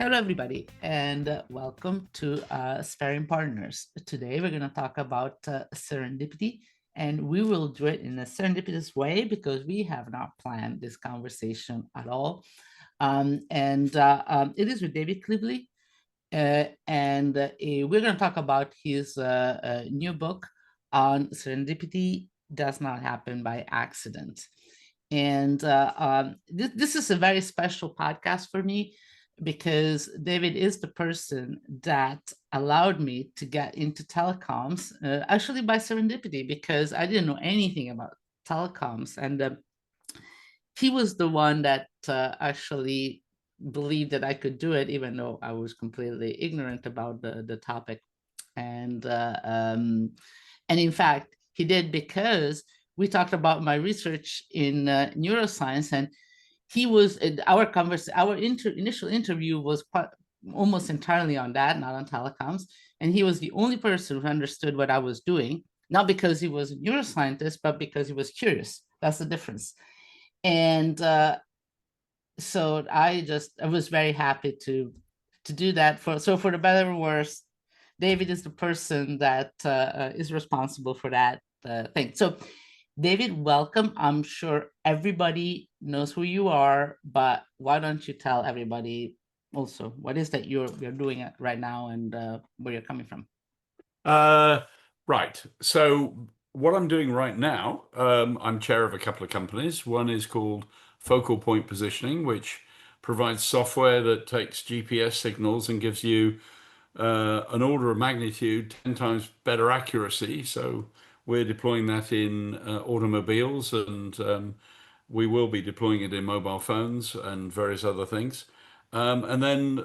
Hello, everybody, and welcome to Sparing Partners. Today, we're going to talk about serendipity, and we will do it in a serendipitous way because we have not planned this conversation at all. It is with David Cleevely, we're going to talk about his new book on serendipity does not happen by accident. This is a very special podcast for me because David is the person that allowed me to get into telecoms, actually by serendipity, because I didn't know anything about telecoms. He was the one that actually believed that I could do it, even though I was completely ignorant about the topic. And uh, um, and in fact, he did because we talked about my research in neuroscience, and he was initial interview was almost entirely on that, not on telecoms. And he was the only person who understood what I was doing, not because he was a neuroscientist, but because he was curious. That's the difference. And so I was very happy to do that. For the better or worse, David is the person that is responsible for that thing. So David, welcome. I'm sure everybody knows who you are, but why don't you tell everybody also what is that you're doing right now and where you're coming from? Uh, right. So what I'm doing right now, I'm chair of a couple of companies. One is called Focal Point Positioning, which provides software that takes GPS signals and gives you an order of magnitude 10 times better accuracy. So we're deploying that in automobiles, and we will be deploying it in mobile phones and various other things. And then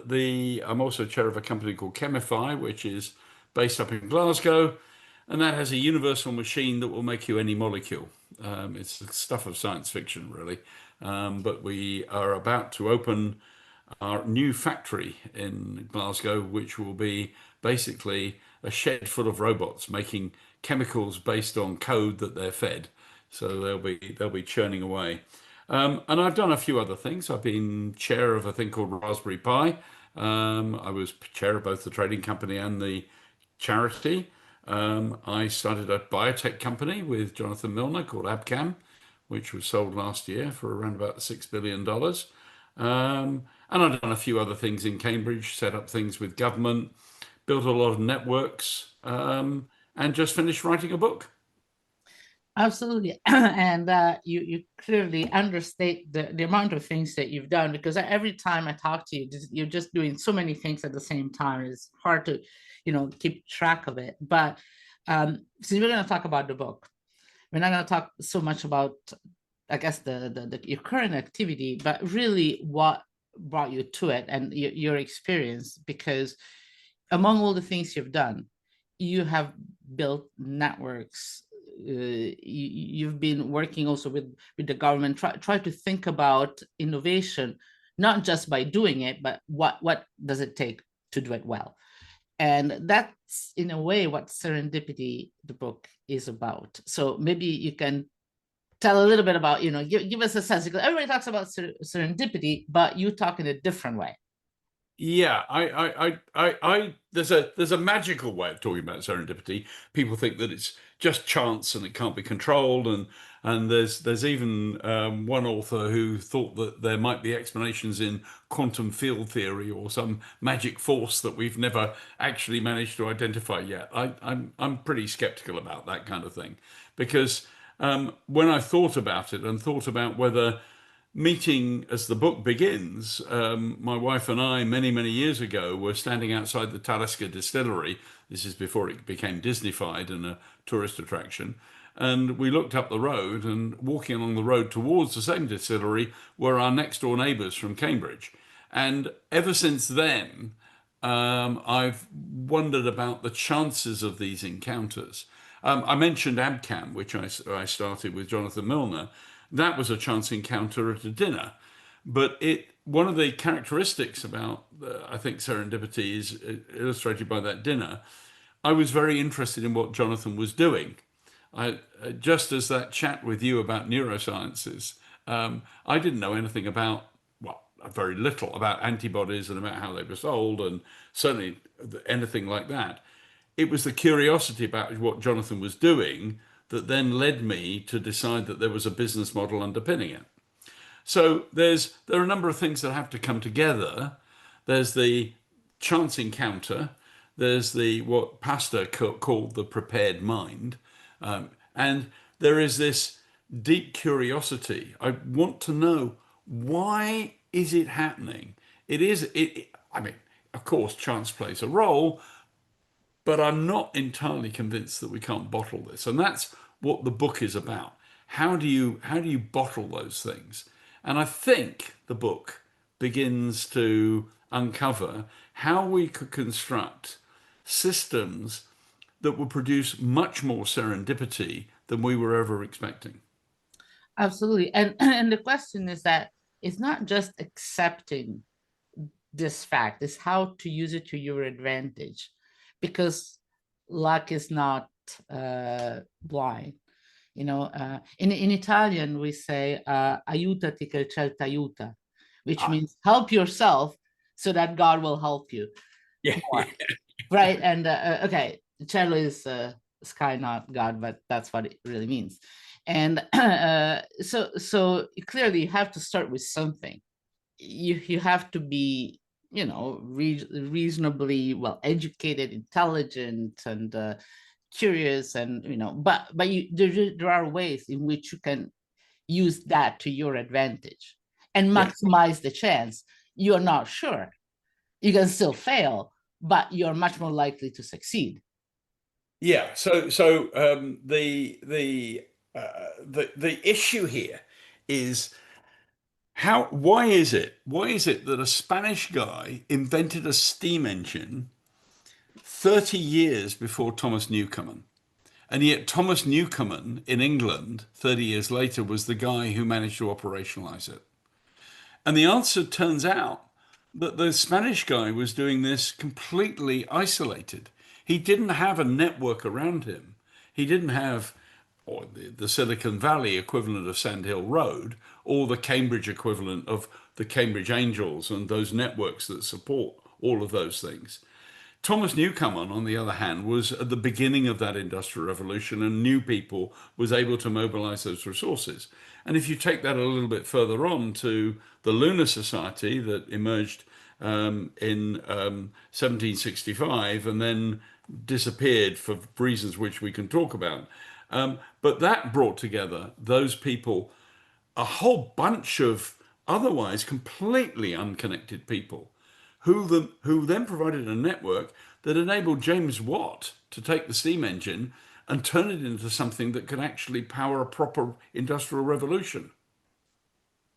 I'm also chair of a company called Chemify, which is based up in Glasgow, and that has a universal machine that will make you any molecule. It's the stuff of science fiction, really. But we are about to open our new factory in Glasgow, which will be basically a shed full of robots making chemicals based on code that they're fed. So they'll be churning away. And I've done a few other things. I've been chair of a thing called Raspberry Pi. I was chair of both the trading company and the charity. I started a biotech company with Jonathan Milner called Abcam, which was sold last year for around about $6 billion. And I've done a few other things in Cambridge, set up things with government, built a lot of networks, and just finished writing a book. Absolutely. And you clearly understate the amount of things that you've done because every time I talk to you, you're just doing so many things at the same time. It's hard to, keep track of it. But since we're going to talk about the book, we're not going to talk so much about, I guess, your current activity, but really what brought you to it and your experience. Because among all the things you've done, you have built networks. You've been working also with the government. Try to think about innovation, not just by doing it, but what does it take to do it well. And that's in a way what Serendipity, the book, is about. So maybe you can tell a little bit about, give us a sense, because everybody talks about serendipity, but you talk in a different way. Yeah, there's a magical way of talking about serendipity. People think that it's just chance and it can't be controlled, and there's even one author who thought that there might be explanations in quantum field theory or some magic force that we've never actually managed to identify yet. I'm pretty skeptical about that kind of thing because when I thought about it and thought about whether meeting as the book begins, my wife and I, many, many years ago, were standing outside the Talisker distillery. This is before it became Disneyfied and a tourist attraction. And we looked up the road, and walking along the road towards the same distillery were our next door neighbours from Cambridge. And ever since then, I've wondered about the chances of these encounters. I mentioned Abcam, which I started with Jonathan Milner. That was a chance encounter at a dinner. But one of the characteristics about, I think, serendipity is illustrated by that dinner. I was very interested in what Jonathan was doing. Just as that chat with you about neurosciences, I didn't know anything about, well, very little about antibodies and about how they were sold, and certainly anything like that. It was the curiosity about what Jonathan was doing that then led me to decide that there was a business model underpinning it. So there are a number of things that have to come together. There's the chance encounter. There's the what Pastor called the prepared mind, and there is this deep curiosity. I want to know, why is it happening? It is it. I mean, of course, chance plays a role, but I'm not entirely convinced that we can't bottle this. And that's what the book is about. How do you bottle those things? And I think the book begins to uncover how we could construct systems that would produce much more serendipity than we were ever expecting. Absolutely. And and the question is that it's not just accepting this fact, it's how to use it to your advantage, because luck is not blind. In Italian we say aiutati che il ciel t'aiuta, which Ah, means help yourself so that God will help you yeah, more, right? And okay, cello is sky, not God, but that's what it really means. And so clearly you have to start with something. You have to be, reasonably well educated, intelligent, and curious, and but there are ways in which you can use that to your advantage and yeah, maximize the chance. You're not sure, you can still fail, but you're much more likely to succeed. yeah. So the issue here is why is it that a Spanish guy invented a steam engine 30 years before Thomas Newcomen? And yet Thomas Newcomen in England 30 years later was the guy who managed to operationalize it. And the answer turns out that the Spanish guy was doing this completely isolated. He didn't have a network around him. He didn't have or the Silicon Valley equivalent of Sand Hill Road, or the Cambridge equivalent of the Cambridge Angels and those networks that support all of those things. Thomas Newcomen, on the other hand, was at the beginning of that industrial revolution and knew people, was able to mobilize those resources. And if you take that a little bit further on to the Lunar Society that emerged in 1765 and then disappeared for reasons which we can talk about. But that brought together those people, a whole bunch of otherwise completely unconnected people who then provided a network that enabled James Watt to take the steam engine and turn it into something that could actually power a proper industrial revolution.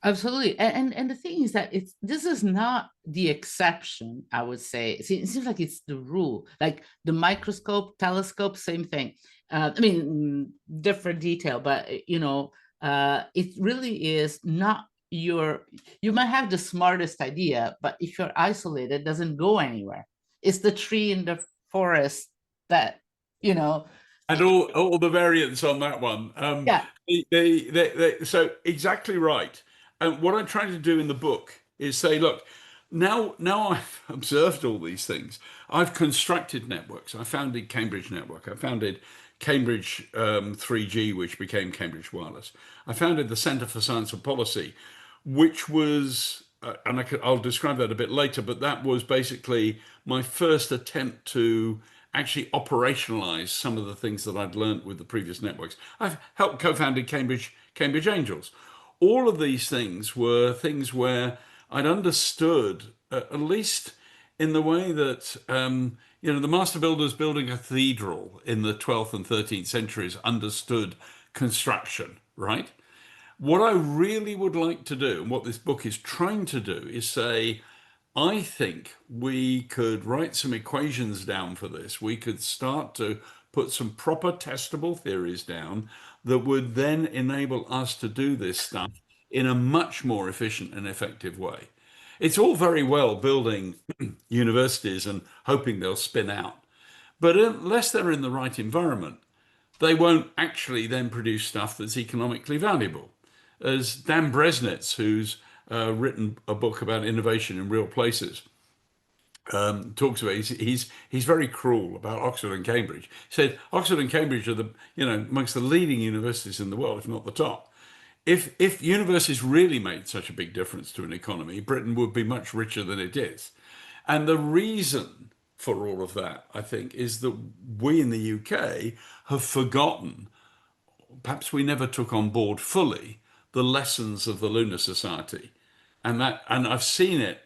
Absolutely. And the thing is that this is not the exception, I would say. It seems like it's the rule. Like the microscope, telescope, same thing. I mean, different detail, but it really is not you might have the smartest idea, but if you're isolated, it doesn't go anywhere. It's the tree in the forest that, you know, And all the variants on that one. yeah, So exactly right. And what I'm trying to do in the book is say, look, now I've observed all these things. I've constructed networks. I founded Cambridge Network. I founded Cambridge 3G, which became Cambridge Wireless. I founded the Centre for Science and Policy, which was, and I'll describe that a bit later, but that was basically my first attempt to actually operationalize some of the things that I'd learned with the previous networks. I've helped co-founded Cambridge Angels. All of these things were things where I'd understood, at least in the way that the master builders building a cathedral in the 12th and 13th centuries understood construction, right? What I really would like to do, and what this book is trying to do, is say, I think we could write some equations down for this. We could start to put some proper testable theories down that would then enable us to do this stuff in a much more efficient and effective way. It's all very well building universities and hoping they'll spin out, but unless they're in the right environment, they won't actually then produce stuff that's economically valuable. As Dan Bresnitz, who's written a book about innovation in real places, talks about he's very cruel about Oxford and Cambridge. He said Oxford and Cambridge are the amongst the leading universities in the world, if not the top. If universities really made such a big difference to an economy, Britain would be much richer than it is. And the reason for all of that, I think, is that we in the UK have forgotten, perhaps we never took on board fully, the lessons of the Lunar Society. And I've seen it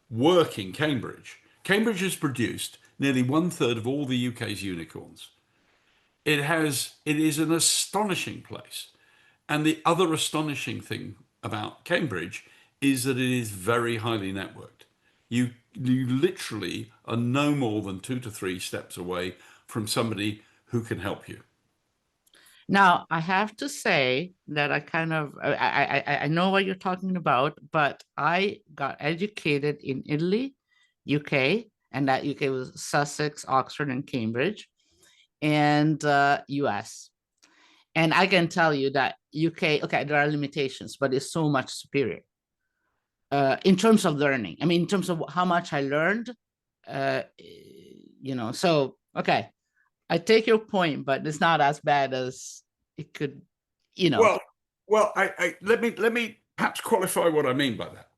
work in Cambridge. Cambridge has produced nearly one third of all the UK's unicorns. It is an astonishing place. And the other astonishing thing about Cambridge is that it is very highly networked. You literally are no more than 2 to 3 steps away from somebody who can help you. Now, I have to say that I know what you're talking about, but I got educated in Italy, UK, and that UK was Sussex, Oxford, and Cambridge, and US. And I can tell you that UK, okay, there are limitations, but it's so much superior in terms of learning. I mean, in terms of how much I learned, uh, so okay, I take your point, but it's not as bad as it could, you know. Well, let me perhaps qualify what I mean by that.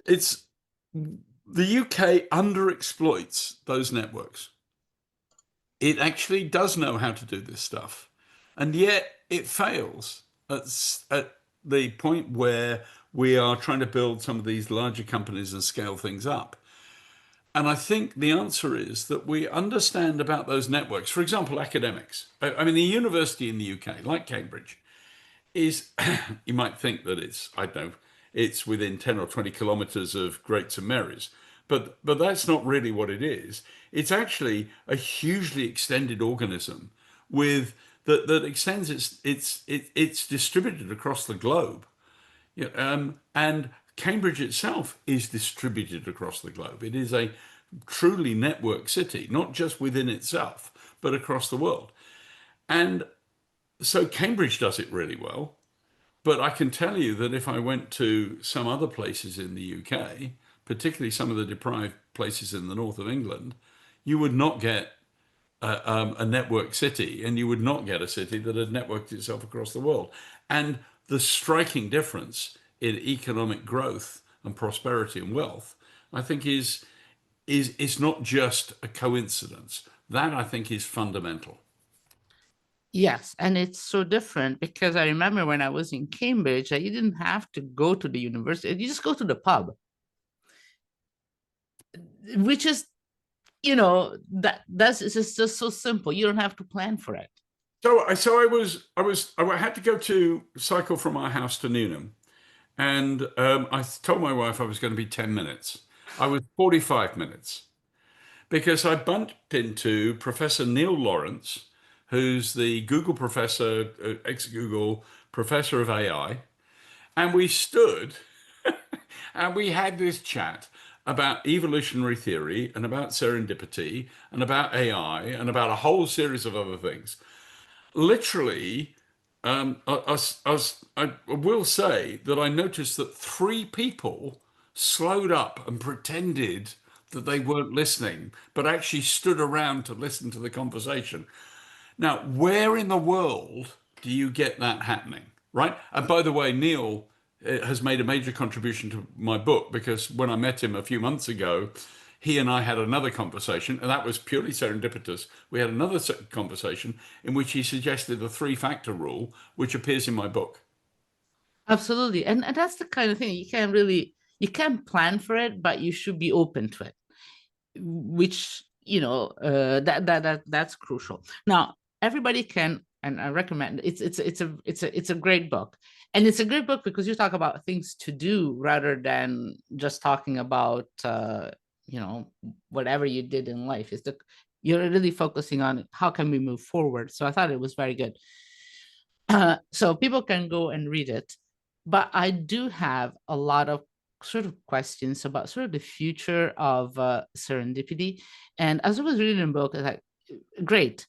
It's the UK underexploits those networks. It actually does know how to do this stuff, and yet it fails at the point where we are trying to build some of these larger companies and scale things up. And I think the answer is that we understand about those networks. For example, academics. I mean, the university in the UK, like Cambridge, is you might think that it's, I don't know, it's within 10 or 20 kilometers of Great St Mary's, but that's not really what it is. It's actually a hugely extended organism with that extends it's distributed across the globe. Yeah, and Cambridge itself is distributed across the globe. It is a truly network city, not just within itself, but across the world. And so Cambridge does it really well. But I can tell you that if I went to some other places in the UK, particularly some of the deprived places in the north of England, you would not get a network city, and you would not get a city that had networked itself across the world. And the striking difference in economic growth and prosperity and wealth, I think, is not just a coincidence. That I think is fundamental. Yes, and it's so different because I remember when I was in Cambridge that you didn't have to go to the university, you just go to the pub, which is, that's it's just so simple. You don't have to plan for it. I had to go to cycle from our house to Newnham, and I told my wife I was going to be 10 minutes. I was 45 minutes because I bumped into Professor Neil Lawrence, who's the Google professor, ex-Google professor of AI, and we stood and we had this chat about evolutionary theory and about serendipity and about AI and about a whole series of other things. Literally, I will say that I noticed that 3 people slowed up and pretended that they weren't listening, but actually stood around to listen to the conversation. Now, where in the world do you get that happening? Right? And by the way, Neil has made a major contribution to my book because when I met him a few months ago, he and I had another conversation, and that was purely serendipitous. We had another conversation in which he suggested the 3 factor rule, which appears in my book. Absolutely. And that's the kind of thing you can't plan for it, but you should be open to it, which, that's crucial. Now, everybody can, and I recommend it's a great book. And it's a great book because you talk about things to do rather than just talking about whatever you did in life. You're really focusing on how can we move forward. So I thought it was very good. So people can go and read it. But I do have a lot of sort of questions about sort of the future of serendipity. And as I was reading the book, I was like, great.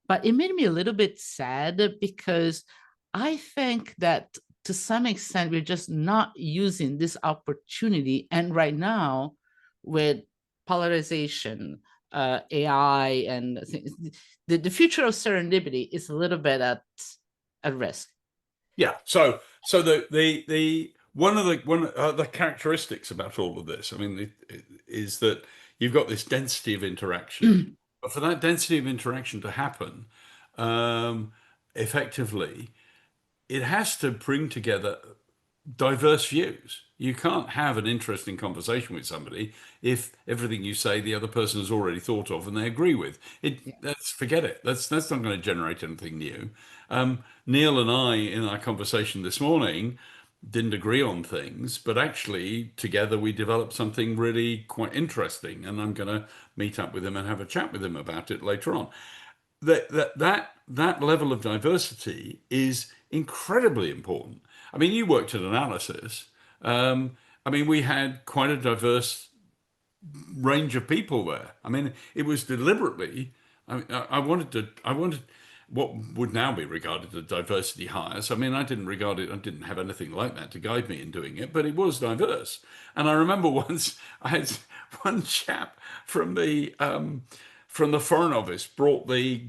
But it made me a little bit sad because I think that to some extent, we're just not using this opportunity. And right now, with polarization, AI, and the future of serendipity is a little bit at risk. Yeah. So the one of the characteristics about all of this, I mean, is that you've got this density of interaction. But for that density of interaction to happen um, effectively, it has to bring together diverse views. You can't have an interesting conversation with somebody if everything you say the other person has already thought of and they agree with. Yeah. Let's forget it. That's not going to generate anything new. Neil and I, in our conversation this morning, didn't agree on things, but actually together we developed something really quite interesting. And I'm going to meet up with him and have a chat with him about it later on. That level of diversity is incredibly important. I mean, you worked at analysis. I mean, we had quite a diverse range of people there. I mean, it was deliberately. I wanted what would now be regarded as diversity hires. I mean, I didn't regard it. I didn't have anything like that to guide me in doing it, but it was diverse. And I remember once I had one chap from the Foreign Office brought the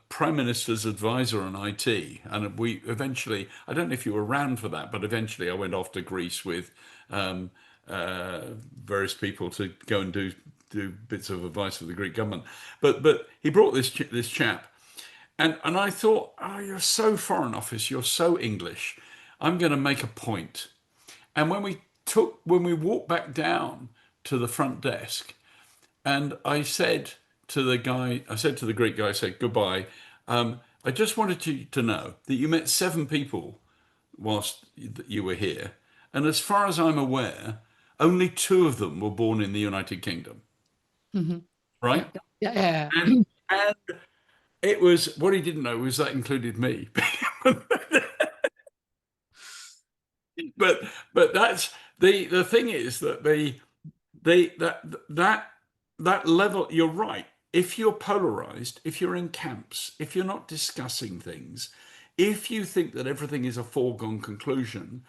Prime Minister's advisor on IT, and we eventually, I don't know if you were around for that, but eventually I went off to Greece with um, various people to go and do bits of advice for the Greek government. But he brought this chap, and I thought, oh, you're so Foreign Office, you're so English. I'm going to make a point. And when we walked back down to the front desk, and I said to the Greek guy, I said, goodbye. I just wanted you to know that you met 7 people whilst you were here. And as far as I'm aware, only 2 of them were born in the United Kingdom, Mhm. right? Yeah, yeah, And, and it was, what he didn't know was that included me. but but that's the thing is that they that level, you're right. If you're polarized, if you're in camps, if you're not discussing things, if you think that everything is a foregone conclusion,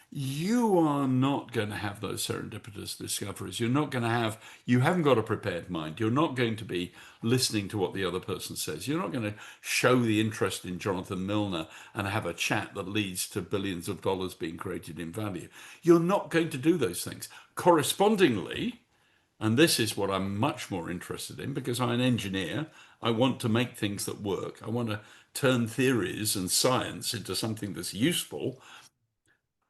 you are not going to have those serendipitous discoveries. You haven't got a prepared mind. You're not going to be listening to what the other person says. You're not going to show the interest in Jonathan Milner and have a chat that leads to billions of dollars being created in value. You're not going to do those things. Correspondingly, and this is what I'm much more interested in because I'm an engineer. I want to make things that work. I want to turn theories and science into something that's useful.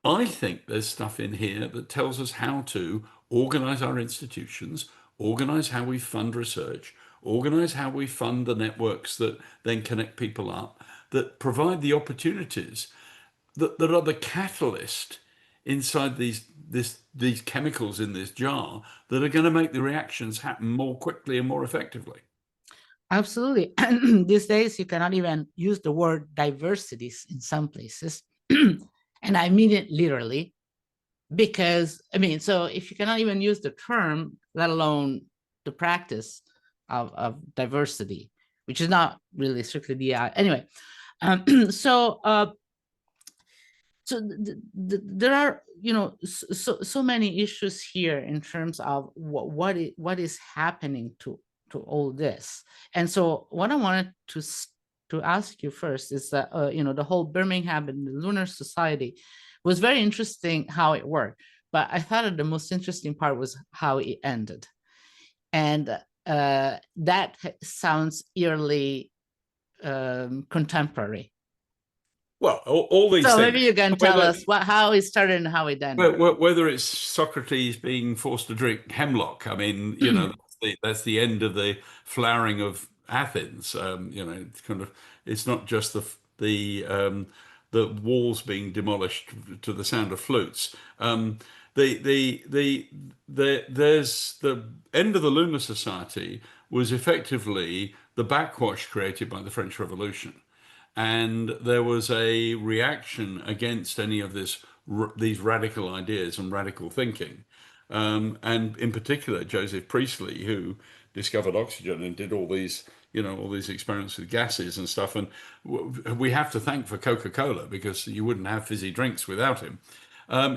I think there's stuff in here that tells us how to organize our institutions, organize how we fund research, organize how we fund the networks that then connect people up, that provide the opportunities that are the catalyst inside these chemicals in this jar that are going to make the reactions happen more quickly and more effectively. absolutely. These days, you cannot even use the word diversities in some places. And I mean it literally, because, I mean, so if you cannot even use the term, let alone the practice of diversity, which is not really strictly DI. Anyway, so there are, so many issues here in terms of what is happening to all this. And so what I wanted to ask you first is that the whole Birmingham and the Lunar Society was very interesting how it worked, but I thought that the most interesting part was how it ended. And that sounds eerily contemporary. Well, all these So things, maybe you can tell whether us how it started and how it ended. whether it's Socrates being forced to drink hemlock, I mean, that's the end of the flowering of Athens. It's kind of, it's not just the walls being demolished to the sound of flutes. There's the end of the Lunar Society was effectively the backwash created by the French Revolution, and there was a reaction against any of these radical ideas and radical thinking. And in particular, Joseph Priestley, who discovered oxygen and did all these, all these experiments with gases and stuff. And we have to thank for Coca-Cola, because you wouldn't have fizzy drinks without him.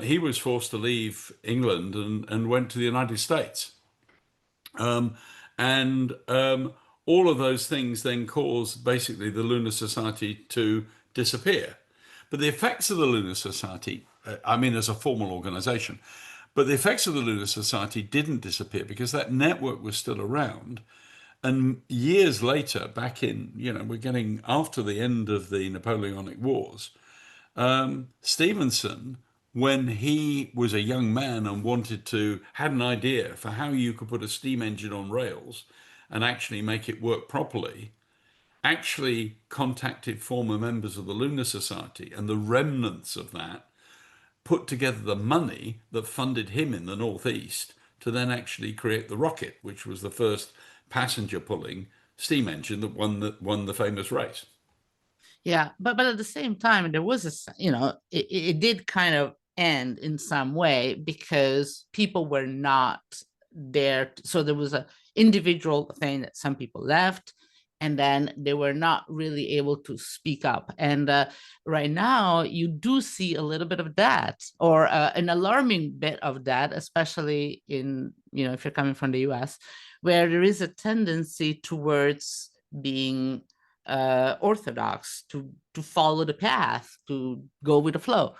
He was forced to leave England and went to the United States. Um, and all of those things then caused basically the Lunar Society to disappear. But the effects of the Lunar Society, I mean, as a formal organization, but the effects of the Lunar Society didn't disappear because that network was still around. And years later, back in, we're getting after the end of the Napoleonic Wars, Stevenson, when he was a young man and had an idea for how you could put a steam engine on rails and actually make it work properly, actually contacted former members of the Lunar Society, and the remnants of that put together the money that funded him in the Northeast to then actually create the rocket, which was the first passenger pulling steam engine that won the famous race. Yeah, but at the same time, there was it did kind of end in some way because people were not there. So there was a individual thing that some people left, and then they were not really able to speak up. And right now, you do see a little bit of that, or an alarming bit of that, especially in, if you're coming from the US, where there is a tendency towards being orthodox, to follow the path, to go with the flow,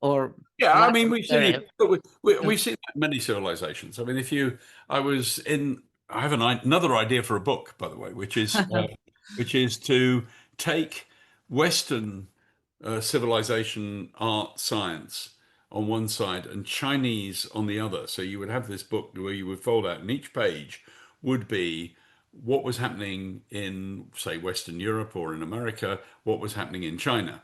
or Yeah, I lack mean, of we've seen better. it. We've seen that in many civilizations. I mean, I was in. I have another idea for a book, by the way, which is to take Western civilization, art, science on one side and Chinese on the other. So you would have this book where you would fold out, and each page would be what was happening in, say, Western Europe or in America, what was happening in China.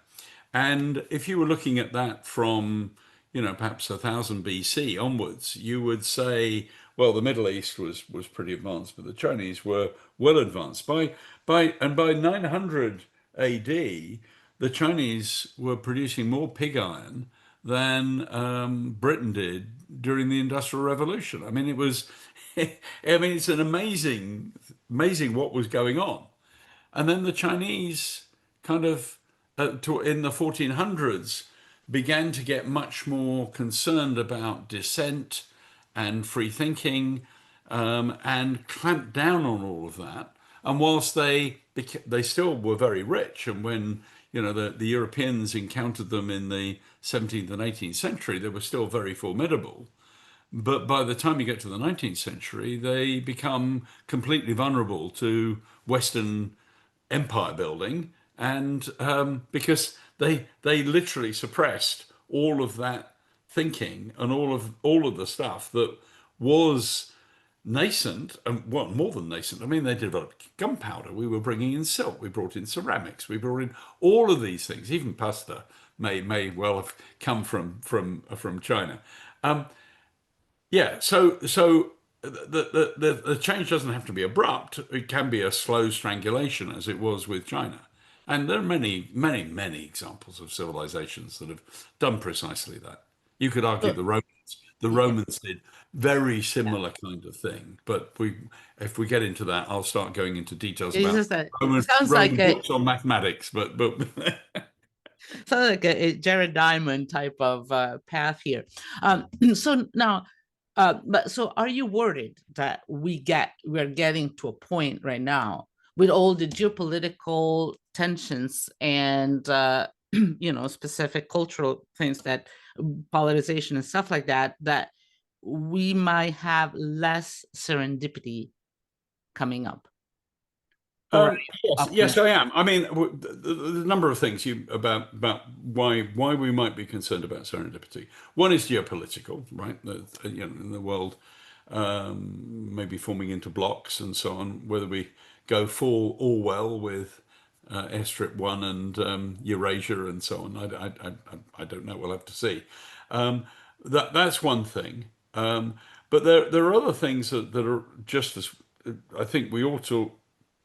And if you were looking at that from, perhaps 1000 BC onwards, you would say, well, the Middle East was pretty advanced, but the Chinese were well advanced. By 900 AD, the Chinese were producing more pig iron than Britain did during the Industrial Revolution. I mean, it was, I mean, it's an amazing what was going on. And then the Chinese kind of, in the 1400s, began to get much more concerned about dissent and free thinking, and clamped down on all of that. And whilst they still were very rich, and when the Europeans encountered them in the 17th and 18th century, they were still very formidable. But by the time you get to the 19th century, they become completely vulnerable to Western empire building, and because they literally suppressed all of that thinking and all of the stuff that was nascent, and well, more than nascent. I mean, they developed gunpowder. We were bringing in silk. We brought in ceramics. We brought in all of these things. Even pasta may well have come from China. Um, yeah, so the change doesn't have to be abrupt. It can be a slow strangulation, as it was with China. And there are many, many, many examples of civilizations that have done precisely that. You could argue So, the yeah, Romans did very yeah. similar kind of thing. But if we get into that, I'll start going into details It's about just that it Roman Roman books on mathematics. But sounds like a Jared Diamond type of path here. So now, but so are you worried that we're getting to a point right now with all the geopolitical tensions and specific cultural things, that polarization and stuff like that, that we might have less serendipity coming up, or yes, up yes, next? I am. I mean, the number of things about why we might be concerned about serendipity. One is geopolitical, right? In the world, maybe forming into blocks and so on. Whether we go full Orwell with Airstrip One and Eurasia and so on, I don't know. We'll have to see. Um, that's one thing. But there are other things that are just as I think we ought to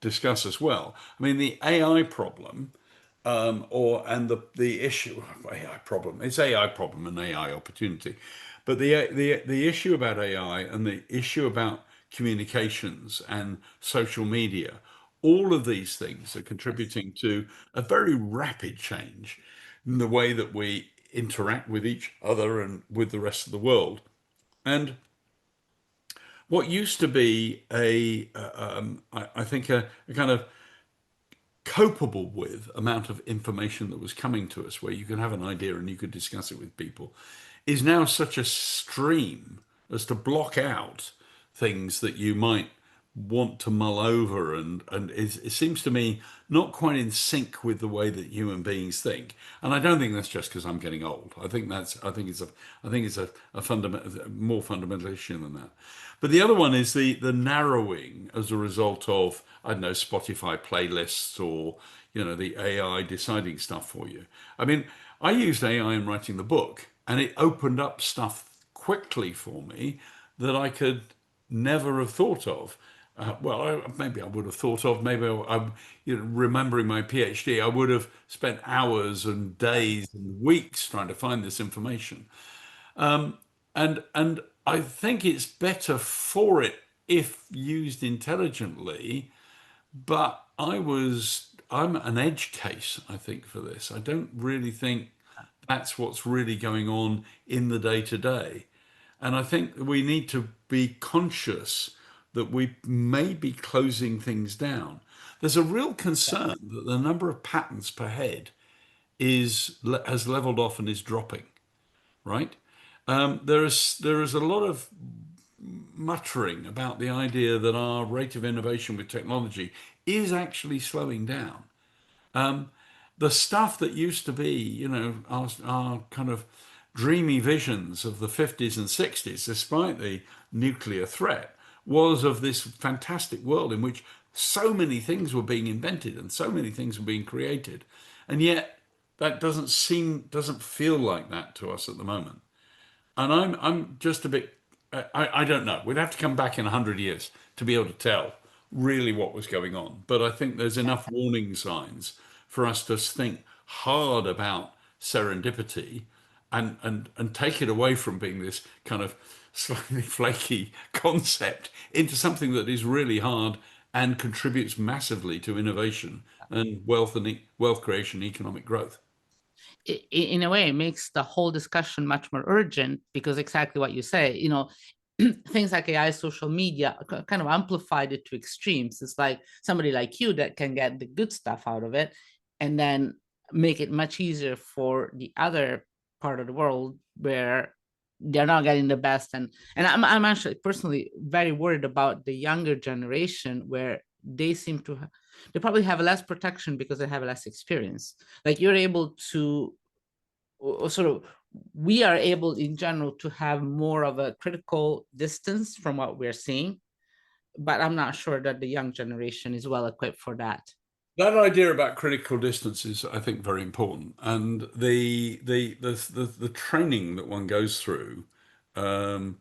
discuss as well. I mean, the AI problem, and the issue of AI problem. It's AI problem and AI opportunity, but the issue about AI and the issue about communications and social media all of these things are Yes. contributing to a very rapid change in the way that we interact with each other and with the rest of the world. And what used to be I think, a kind of copable with amount of information that was coming to us, where you could have an idea and you could discuss it with people, is now such a stream as to block out things that you might want to mull over, and it seems to me not quite in sync with the way that human beings think. And I don't think that's just because I'm getting old. I think it's a fundamental, more fundamental issue than that. But the other one is the narrowing as a result of, I don't know, Spotify playlists, or the AI deciding stuff for you. I mean, I used AI in writing the book, and it opened up stuff quickly for me that I could never have thought of. Maybe I would have thought of. Maybe remembering my PhD, I would have spent hours and days and weeks trying to find this information. And I think it's better for it if used intelligently. But I'm an edge case, I think, for this. I don't really think that's what's really going on in the day to day. And I think we need to be conscious that we may be closing things down. There's a real concern that the number of patents per head has leveled off and is dropping, right? There is a lot of muttering about the idea that our rate of innovation with technology is actually slowing down. The stuff that used to be, our kind of dreamy visions of the 50s and 60s, despite the nuclear threat, was of this fantastic world in which so many things were being invented and so many things were being created. And yet that doesn't feel like that to us at the moment. And I'm just a bit, I don't know. We'd have to come back in 100 years to be able to tell really what was going on. But I think there's enough warning signs for us to think hard about serendipity, and take it away from being this kind of slightly flaky concept into something that is really hard and contributes massively to innovation and wealth creation, economic growth. In a way, it makes the whole discussion much more urgent, because exactly what you say, things like AI, social media kind of amplified it to extremes. It's like somebody like you that can get the good stuff out of it, and then make it much easier for the other part of the world where they're not getting the best. And I'm actually personally very worried about the younger generation, where they probably have less protection because they have less experience. Like you're able to, or sort of, we are able in general to have more of a critical distance from what we're seeing, but I'm not sure that the young generation is well equipped for that. That idea about critical distance is, I think, very important, and the training that one goes through, um,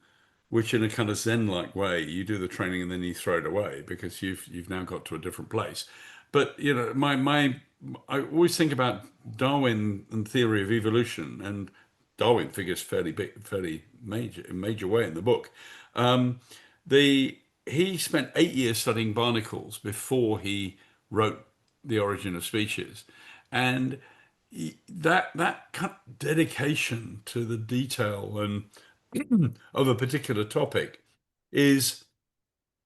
which in a kind of Zen-like way, you do the training and then you throw it away because you've now got to a different place. But I always think about Darwin and theory of evolution, and Darwin figures fairly big, fairly major way in the book. Um, the He spent 8 years studying barnacles before he wrote The Origin of Species, and that kind of dedication to the detail and of a particular topic is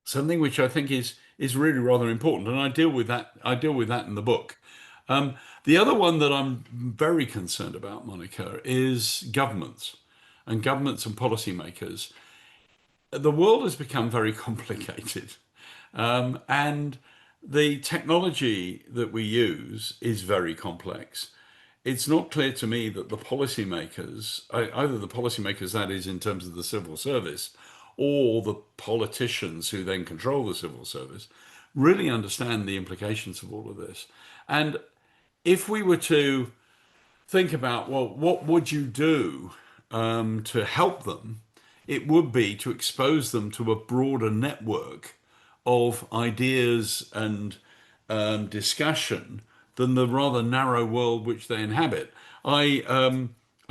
something which I think is really rather important, and I deal with that. I deal with that in the book. The other one that I'm very concerned about, Monica, is governments and policymakers. The world has become very complicated, and the technology that we use is very complex. It's not clear to me that the policymakers, either the policymakers, that is, in terms of the civil service, or the politicians who then control the civil service, really understand the implications of all of this. And if we were to think about, well, what would you do to help them? It would be to expose them to a broader network of ideas and discussion than the rather narrow world which they inhabit. I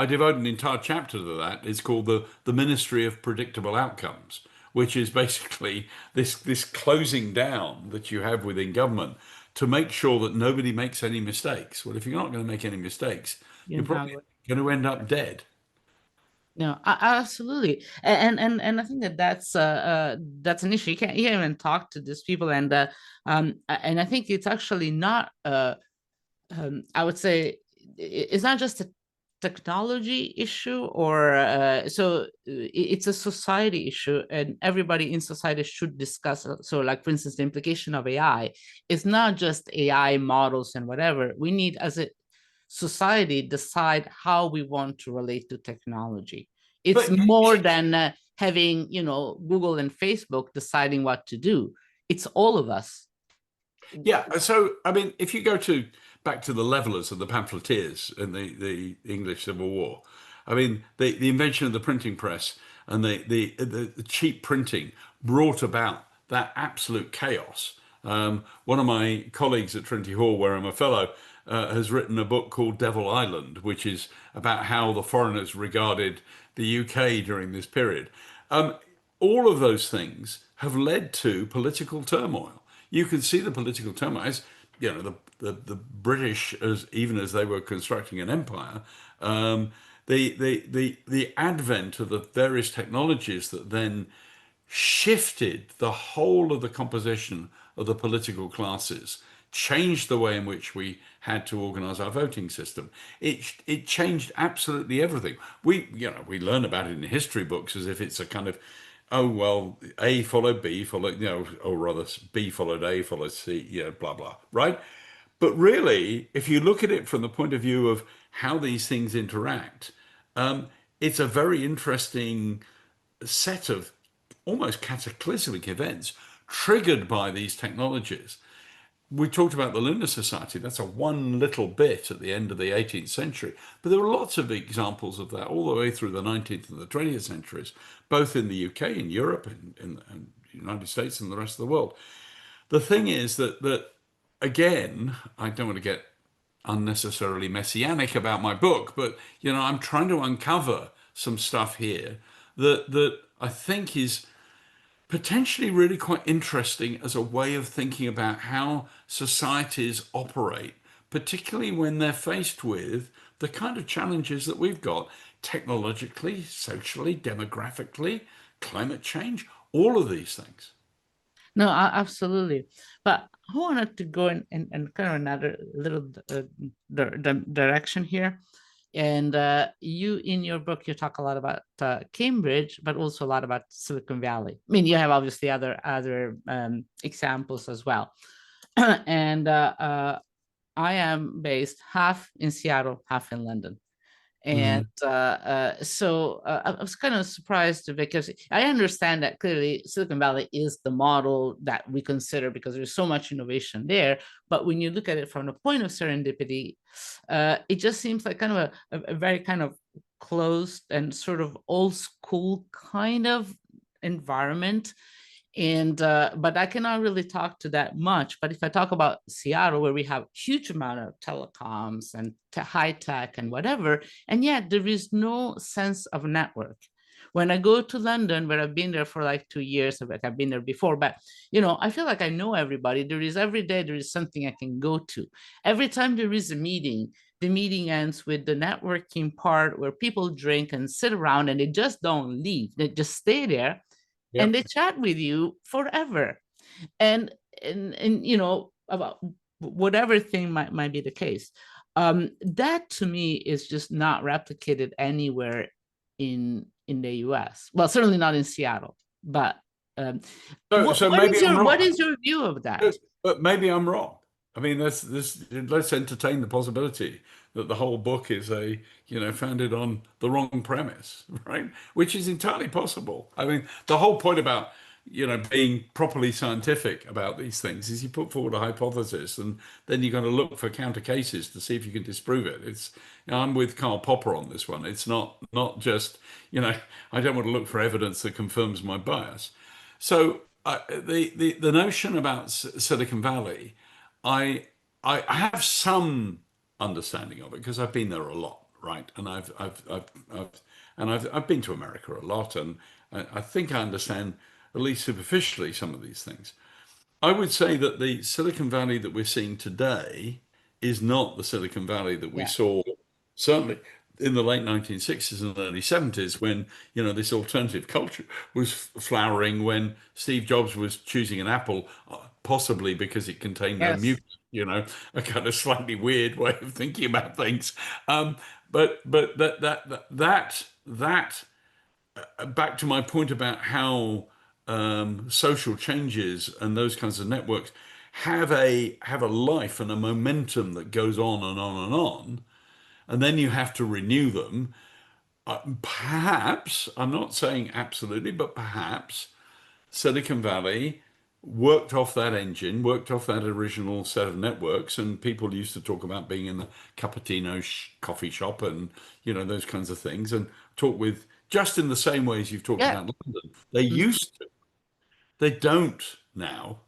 devote an entire chapter to that. It's called the Ministry of Predictable Outcomes, which is basically this closing down that you have within government to make sure that nobody makes any mistakes. Well, if you're not going to make any mistakes, You you're can have probably it. going to end up dead. No, absolutely, and I think that that's an issue. You can't even talk to these people, and I think it's actually not I would say it's not just a technology issue, or it's a society issue, and everybody in society should discuss. So, like for instance, the implication of AI is not just AI models and whatever. We need, as a society, decide how we want to relate to technology. It's But more than having Google and Facebook deciding what to do. It's all of us. yeah, so I mean, if you go to back to the levelers and the pamphleteers in the English Civil War, I mean, the invention of the printing press and the cheap printing brought about that absolute chaos. One of my colleagues at Trinity Hall, where I'm a fellow, has written a book called Devil Island, which is about how the foreigners regarded the UK during this period. Um, all of those things have led to political turmoil. You can see the political turmoil as the British, as even as they were constructing an empire, the advent of the various technologies that then shifted the whole of the composition of the political classes, changed the way in which we had to organize our voting system. It changed absolutely everything. We learn about it in history books as if it's a kind of, oh well, A followed B followed, or rather B followed A followed C, blah blah, right? But really, if you look at it from the point of view of how these things interact, it's a very interesting set of almost cataclysmic events triggered by these technologies. We talked about the Lunar Society. That's a one little bit at the end of the 18th century. But there were lots of examples of that all the way through the 19th and the 20th centuries, both in the UK, in Europe, in the United States, and the rest of the world. The thing is that again, I don't want to get unnecessarily messianic about my book, but I'm trying to uncover some stuff here that I think is potentially really quite interesting as a way of thinking about how societies operate, particularly when they're faced with the kind of challenges that we've got technologically, socially, demographically, climate change, all of these things. No, absolutely. But I wanted to go in kind of another little direction here. And you, in your book, you talk a lot about Cambridge, but also a lot about Silicon Valley. I mean, you have obviously other examples as well. And I am based half in Seattle, half in London. And Mhm. I was kind of surprised because I understand that clearly Silicon Valley is the model that we consider because there's so much innovation there. But when you look at it from the point of serendipity, it just seems like kind of a very kind of closed and sort of old school kind of environment. And but I cannot really talk to that much. But if I talk about Seattle, where we have huge amount of telecoms and high tech and whatever, and yet there is no sense of network. When I go to London, where I've been there for like 2 years, like I've been there before, but I feel like I know everybody. There is every day there is something I can go to. Every time there is a meeting, the meeting ends with the networking part where people drink and sit around and they just don't leave. They just stay there and Yep. they chat with you forever. And about whatever thing might be the case. That to me is just not replicated anywhere in the US. Well, certainly not in Seattle. But um, So what maybe is I'm what wrong. is your view of that? But maybe I'm wrong. I mean, let's entertain the possibility that the whole book is founded on the wrong premise, right? Which is entirely possible. I mean, the whole point about, being properly scientific about these things is you put forward a hypothesis and then you're going to look for counter cases to see if you can disprove it. I'm with Karl Popper on this one. It's not just, I don't want to look for evidence that confirms my bias. So the notion about Silicon Valley, I I have some understanding of it because I've been there a lot, right? And I've been to America a lot, and I think I understand at least superficially, some of these things. I would say that the Silicon Valley that we're seeing today is not the Silicon Valley that we Yeah. saw certainly in the late 1960s and early 70s when, this alternative culture was flowering, when Steve Jobs was choosing an apple, possibly because it contained no Yes. mucus, a kind of slightly weird way of thinking about things. Um, but that back to my point about how social changes and those kinds of networks have a life and a momentum that goes on and on and on, and then you have to renew them. Perhaps, I'm not saying absolutely, but perhaps Silicon Valley worked off that engine, worked off that original set of networks, and people used to talk about being in the cappuccino coffee shop and those kinds of things, and talk with just in the same ways you've talked Yeah. about London. They Mhm. used to. They don't now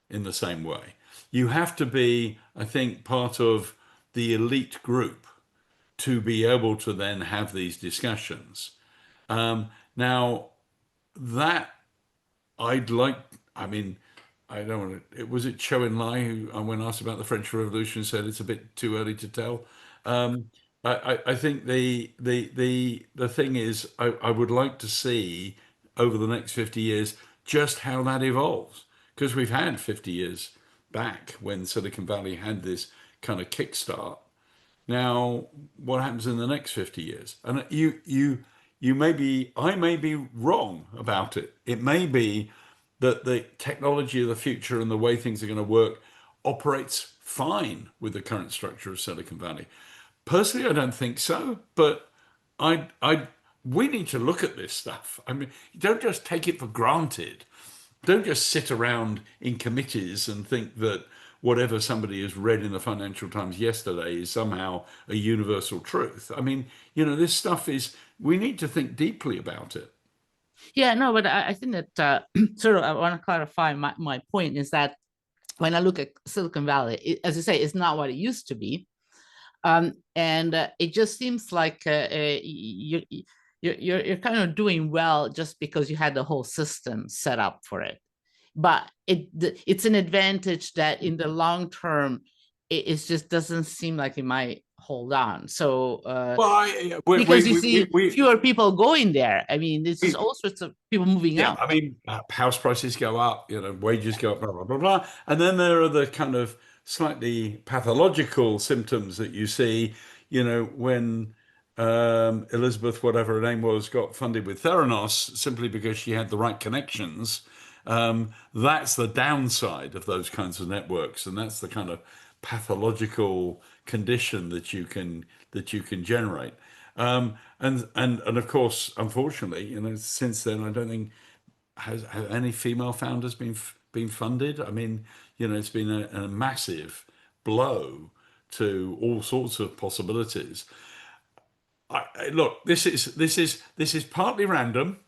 in the same way. You have to be, I think, part of the elite group to be able to then have these discussions. Now, that I'd like, I mean, I don't want to, was it Chou En-lai who, when asked about the French Revolution, said it's a bit too early to tell? Um, I think the thing is, I would like to see over the next 50 years just how that evolves. Because we've had 50 years back when Silicon Valley had this kind of kickstart. Now, what happens in the next 50 years? And you may be, I may be wrong about it. It may be that the technology of the future and the way things are going to work operates fine with the current structure of Silicon Valley. Personally, I don't think so, but I we need to look at this stuff. I mean, you don't just take it for granted. Don't just sit around in committees and think that whatever somebody has read in the Financial Times yesterday is somehow a universal truth. I mean, this stuff is, we need to think deeply about it. Yeah, no, but I think that sort of I want to clarify my point is that when I look at Silicon Valley, as you say, it's not what it used to be. And it just seems like you're kind of doing well just because you had the whole system set up for it. But it's an advantage that in the long term, it just doesn't seem like it might hold on. So Well, I, because you see fewer people going there. I mean, this is we all sorts of people moving yeah, out. I mean, house prices go up, wages go up, blah, blah, blah, blah. And then there are the kind of slightly pathological symptoms that you see, when Elizabeth, whatever her name was, got funded with Theranos simply because she had the right connections. That's the downside of those kinds of networks. And that's the kind of pathological condition that you can generate. And of course, unfortunately, since then, I don't think have any female founders been funded. I mean, it's been a massive blow to all sorts of possibilities. Look, this is partly random,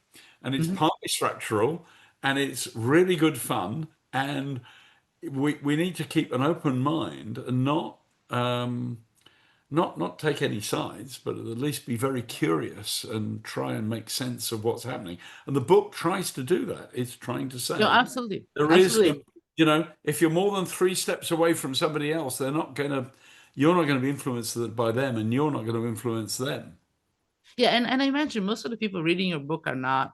and it's Mhm. partly structural, and it's really good fun, and we need to keep an open mind and not take any sides, but at least be very curious and try and make sense of what's happening. And the book tries to do that. It's trying to No, say absolutely, there is, absolutely. if you're more than 3 steps away from somebody else, you're not going to be influenced by them, and you're not going to influence them. Yeah, and I imagine most of the people reading your book are not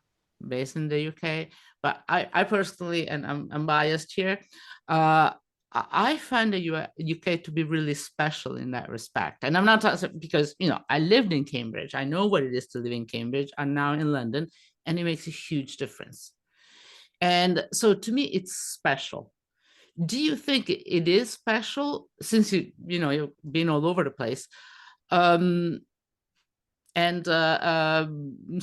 based in the UK, but I personally, and I'm biased here, I find the UK to be really special in that respect. And I'm not talking because, I lived in Cambridge. I know what it is to live in Cambridge. I'm now in London, and it makes a huge difference. And so to me, it's special. Do you think it is special since you've been all over the place? Um, and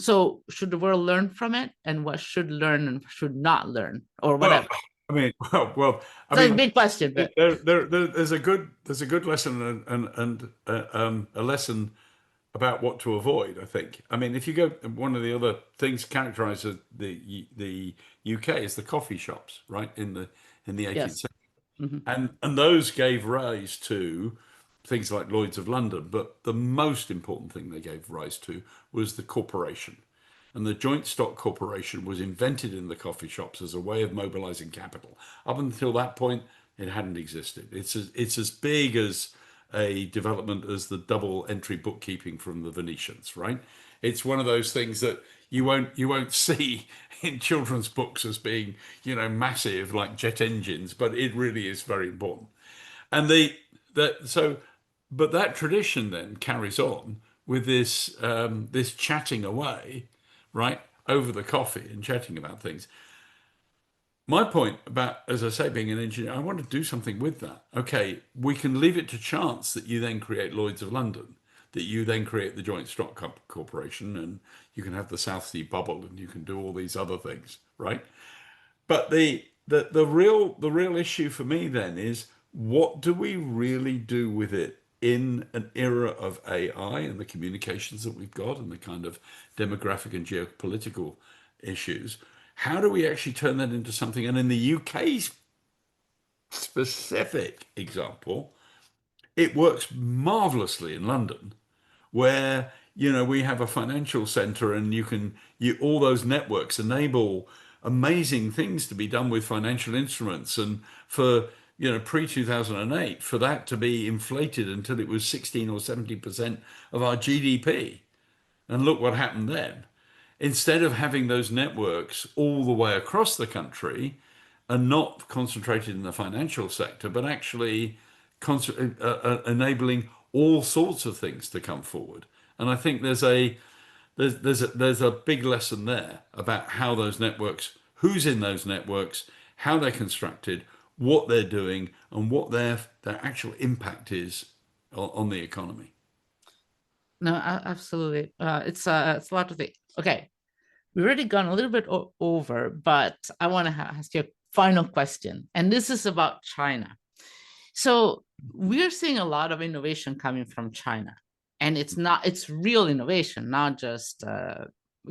so should the world learn from it? And what should learn and should not learn, or Well, whatever? I mean, well, I It's a mean, big question, but there's a good lesson and a lesson about what to avoid. I think. I mean, if you go, one of the other things characterized as the UK is the coffee shops, right, in the 18th yes. century, Hmm. and those gave rise to things like Lloyd's of London. But the most important thing they gave rise to was the corporation. And the joint stock corporation was invented in the coffee shops as a way of mobilizing capital. Up until that point, it hadn't existed. It's as big as a development as the double entry bookkeeping from the Venetians, right? It's one of those things that you won't see in children's books as being, massive like jet engines, but it really is very important. And but that tradition then carries on with this chatting away, right, over the coffee and chatting about things. My point about, as I say, being an engineer, I want to do something with that. Okay, we can leave it to chance that you then create Lloyd's of London, that you then create the Joint Stock Corporation, and you can have the South Sea Bubble, and you can do all these other things, right? But the real issue for me then is, what do we really do with it in an era of AI and the communications that we've got and the kind of demographic and geopolitical issues? How do we actually turn that into something? And in the UK's specific example, it works marvelously in London, where we have a financial center, and you all those networks enable amazing things to be done with financial instruments. And for pre 2008, for that to be inflated until it was 16 or 70% of our GDP, and look what happened then. Instead of having those networks all the way across the country and not concentrated in the financial sector, but actually enabling all sorts of things to come forward. And I think there's a big lesson there about how those networks, who's in those networks, how they're constructed, what they're doing, and what their actual impact is on the economy. No, absolutely. It's a lot to think. Okay, we've already gone a little bit over, but I want to ask you a final question, and this is about China. So we're seeing a lot of innovation coming from China, and it's real innovation, not just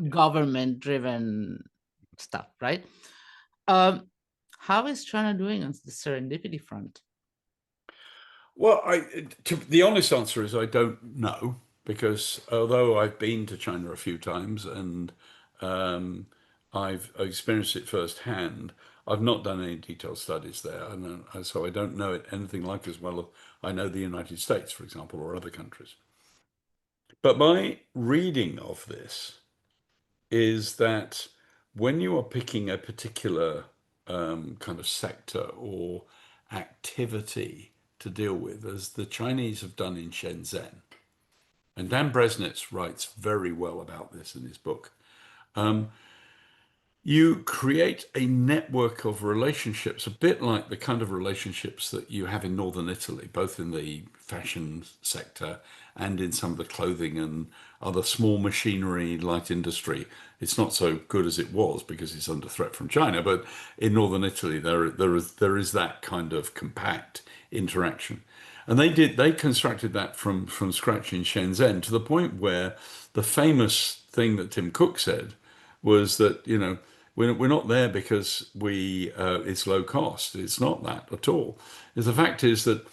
government-driven stuff, right? Um, how is China doing on the serendipity front? Well, the honest answer is I don't know, because although I've been to China a few times and um, I've experienced it firsthand, I've not done any detailed studies there, and so I don't know it anything like as well as I know the United States, for example, or other countries. But my reading of this is that when you are picking a particular kind of sector or activity to deal with, as the Chinese have done in Shenzhen, and Dan Bresnitz writes very well about this in his book. You create a network of relationships, a bit like the kind of relationships that you have in northern Italy, both in the fashion sector and in some of the clothing and other small machinery, light industry. It's not so good as it was because it's under threat from China, but in northern Italy, there is that kind of compact interaction. And they constructed that from scratch in Shenzhen, to the point where the famous thing that Tim Cook said was that, we're not there because it's low cost. It's not that at all. The fact is that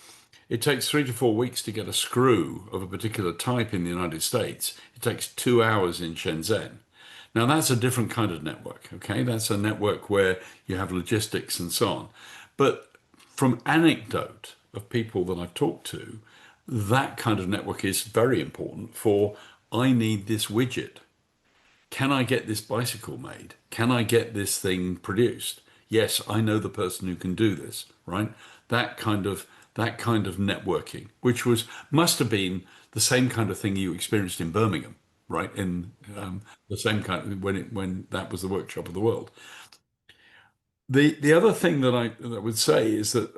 it takes 3 to 4 weeks to get a screw of a particular type in the United States. It takes 2 hours in Shenzhen. Now that's a different kind of network. Okay, that's a network where you have logistics and so on. But from anecdote of people that I've talked to, that kind of network is very important for, I need this widget. Can I get this bicycle made? Can I get this thing produced? Yes, I know the person who can do this, right? That kind of networking, which must have been the same kind of thing you experienced in Birmingham, right? In the same kind of, when that was the workshop of the world. The other thing that I would say is that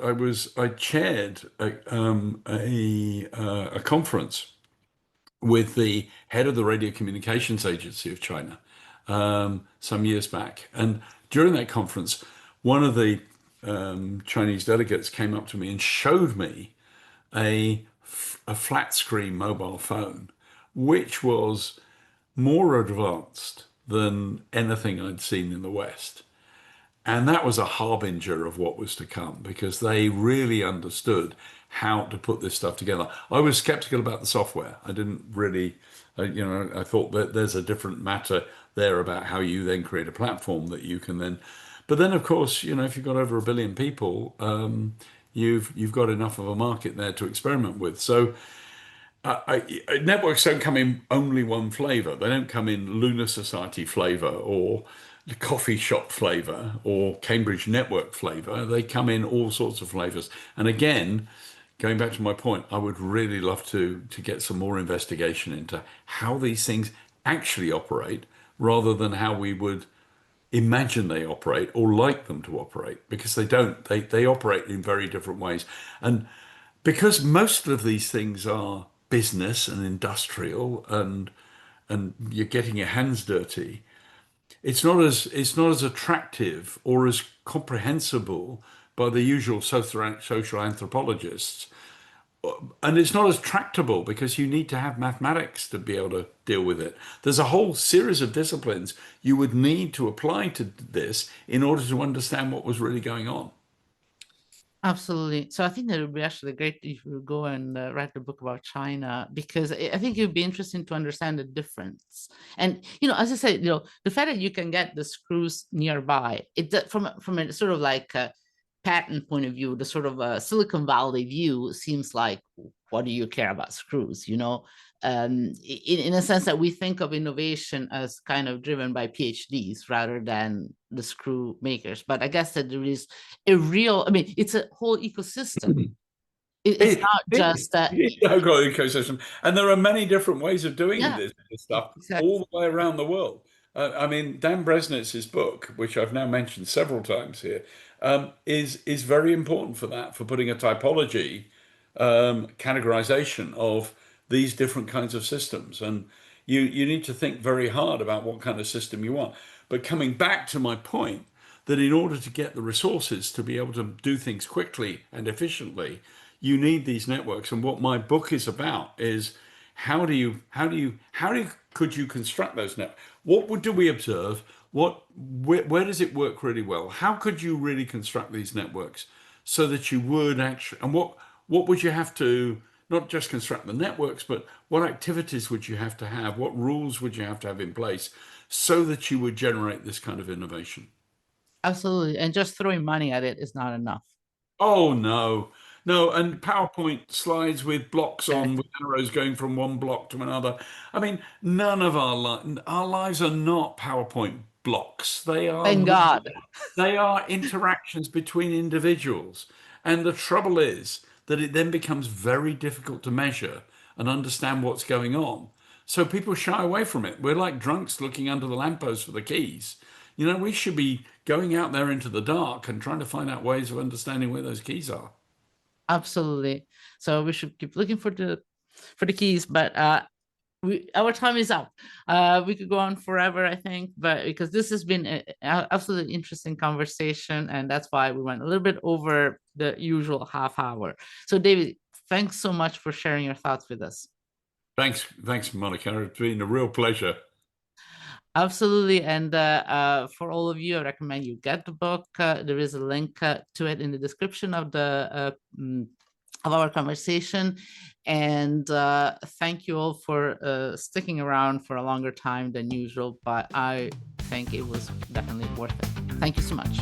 I chaired a conference with the head of the Radio Communications Agency of China some years back. And during that conference, one of the Chinese delegates came up to me and showed me a flat screen mobile phone, which was more advanced than anything I'd seen in the West. And that was a harbinger of what was to come, because they really understood how to put this stuff together. I was skeptical about the software. I didn't really, I thought that there's a different matter there about how you then create a platform that you can then. But then, of course, if you've got over 1 billion people, you've got enough of a market there to experiment with. So networks don't come in only one flavor. They don't come in Lunar Society flavor or the coffee shop flavor or Cambridge Network flavor. They come in all sorts of flavors. And again, going back to my point, I would really love to get some more investigation into how these things actually operate rather than how we would imagine they operate or like them to operate, because they don't. They operate in very different ways. And because most of these things are business and industrial and you're getting your hands dirty, it's not as attractive or as comprehensible by the usual social anthropologists, and it's not as tractable because you need to have mathematics to be able to deal with it. There's a whole series of disciplines you would need to apply to this in order to understand what was really going on. Absolutely. So I think that it would be actually great if you go and write a book about China, because I think it would be interesting to understand the difference. And as I said, the fact that you can get the screws nearby, from a sort of like a patent point of view, the sort of a Silicon Valley view seems like, what do you care about screws? In a sense that we think of innovation as kind of driven by PhDs rather than the screw makers. But I guess that there is it's a whole ecosystem. It's It, not it, just that. I've got an ecosystem, and there are many different ways of doing Yeah, this stuff exactly. all the way around the world. I mean, Dan Bresnitz's book, which I've now mentioned several times here, is very important for that, for putting a typology, categorization of these different kinds of systems, and you need to think very hard about what kind of system you want. But coming back to my point, that in order to get the resources to be able to do things quickly and efficiently, you need these networks. And what my book is about is could you construct those networks? Do we observe? Where does it work really well? How could you really construct these networks so that you would actually, and what would you have to not just construct the networks, but what activities would you have to have? What rules would you have to have in place so that you would generate this kind of innovation? Absolutely. And just throwing money at it is not enough. Oh no, no, and PowerPoint slides with blocks on, with Exactly. arrows going from one block to another. I mean, none of our lives are not PowerPoint blocks. Thank God. They are interactions between individuals. And the trouble is that it then becomes very difficult to measure and understand what's going on. So people shy away from it. We're like drunks looking under the lamppost for the keys. We should be going out there into the dark and trying to find out ways of understanding where those keys are. Absolutely. So we should keep looking for the keys, but our time is up. We could go on forever, I think, but because this has been an absolutely interesting conversation, and that's why we went a little bit over the usual half hour. So, David, thanks so much for sharing your thoughts with us. Thanks, Monica. It's been a real pleasure. Absolutely. And for all of you, I recommend you get the book. There is a link to it in the description of our conversation. And thank you all for sticking around for a longer time than usual, but I think it was definitely worth it. Thank you so much.